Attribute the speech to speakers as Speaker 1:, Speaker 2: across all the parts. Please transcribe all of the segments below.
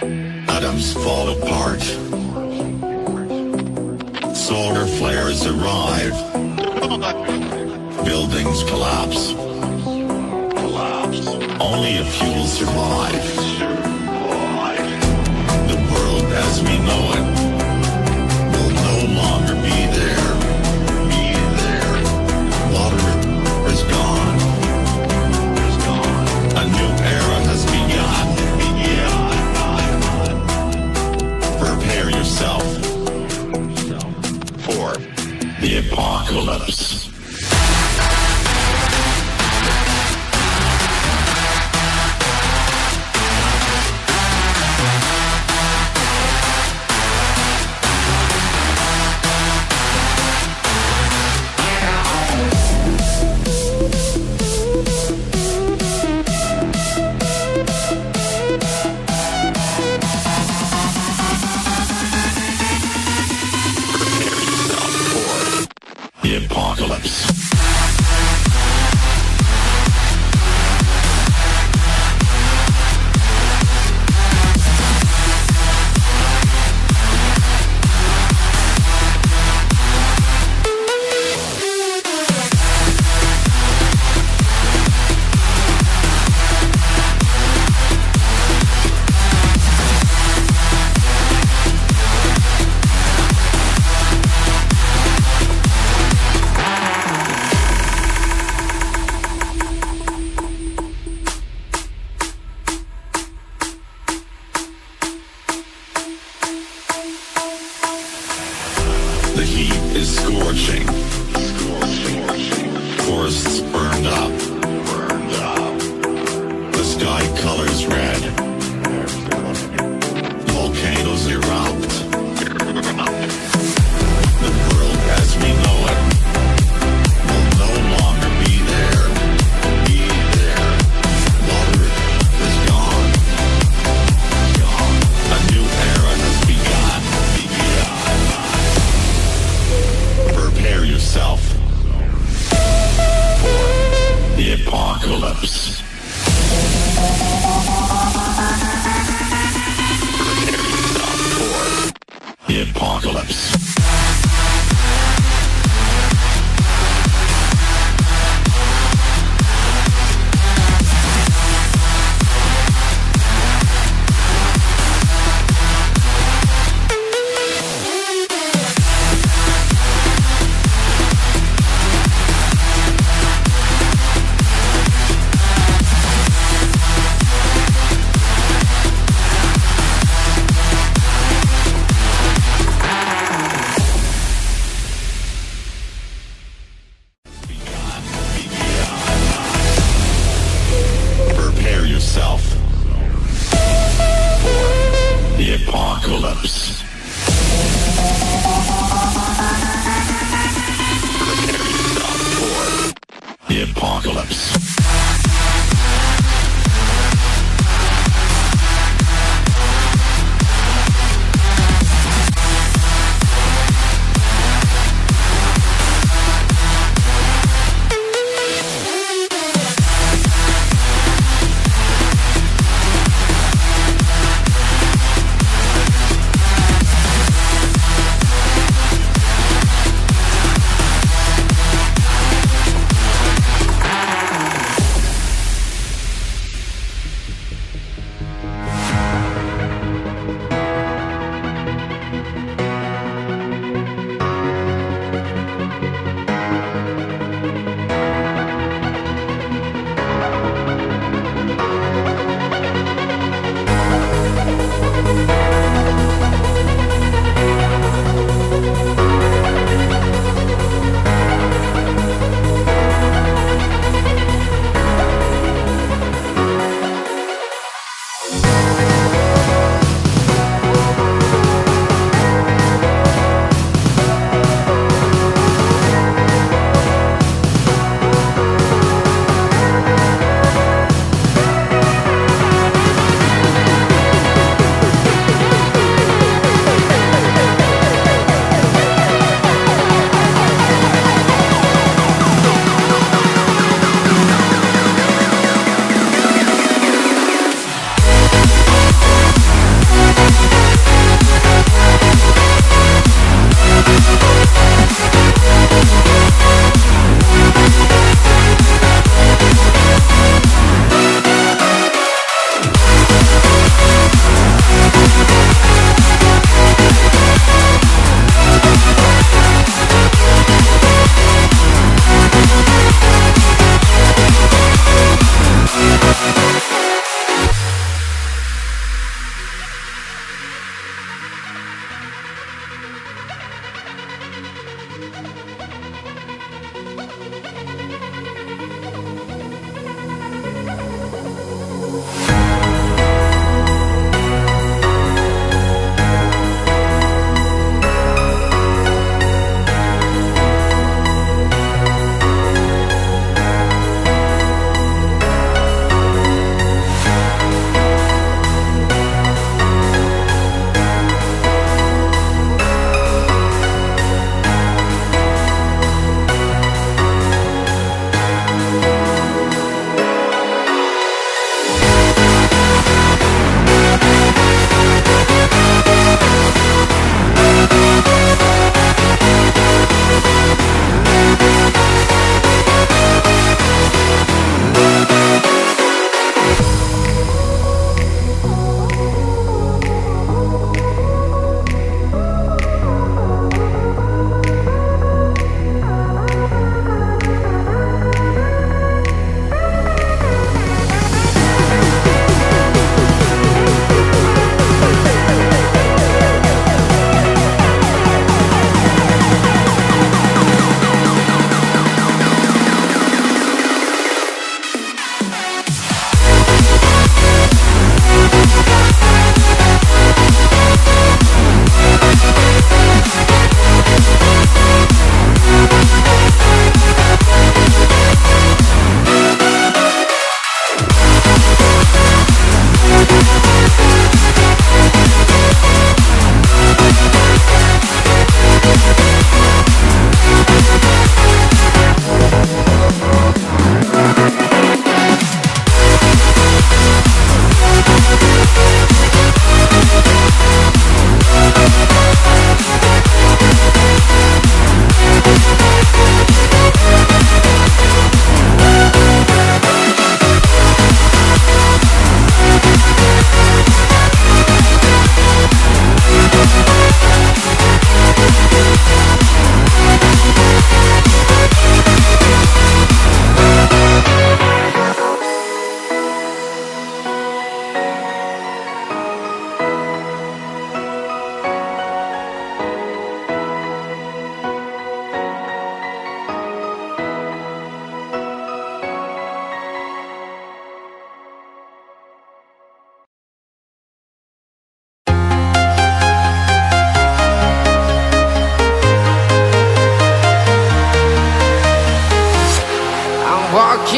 Speaker 1: Atoms fall apart. Solar flares arrive. Buildings collapse. Only a few will survive. The world as we know it will no longer be there. Water is gone. A new era has begun. Prepare yourself for the apocalypse. The heat is scorching. Forests burned up. The sky colors red. Volcanoes erupt. The world as we know it will no longer be there. Water is gone. A new era has begun. Prepare yourself for the apocalypse. Prepare yourself for the apocalypse. Prepare yourself for the apocalypse. Prepare yourself for the apocalypse.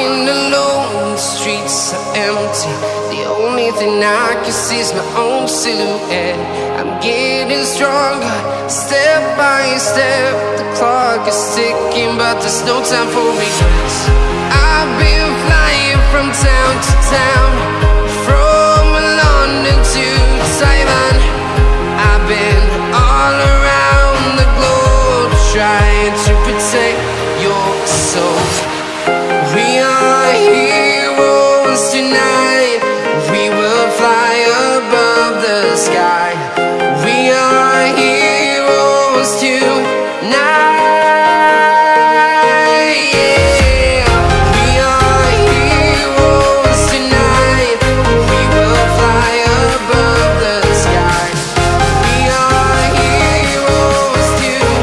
Speaker 2: walking alone, the streets are empty. The only thing I can see is my own silhouette. I'm getting stronger, step by step. The clock is ticking, but there's no time for regrets. I've been flying from town to town, from London to Taiwan. I've been all around the globe, trying to protect your soul. We are heroes tonight. We will fly above the sky. We are heroes tonight. Yeah. We are heroes tonight. We will fly above the sky. We are heroes tonight.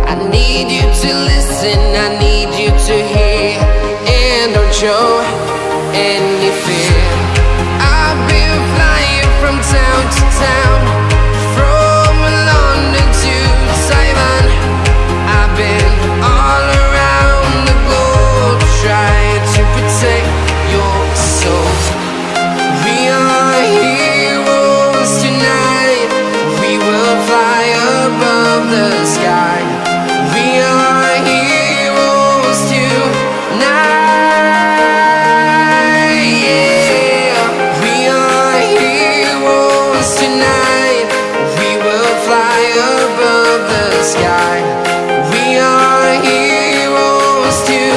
Speaker 2: I need you to listen, I need you to hear, and don't show any fear. I've been flying from town to town, from London to Taiwan. I've been all around the globe, trying to protect your soul. We are heroes tonight. We will fly above the sky. We are heroes tonight. Yeah. We are heroes tonight. We will fly above the sky. We are heroes tonight.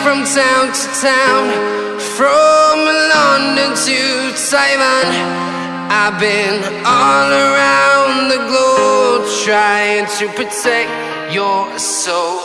Speaker 2: From town to town, from London to Taiwan. I've been all around the globe, trying to protect your soul.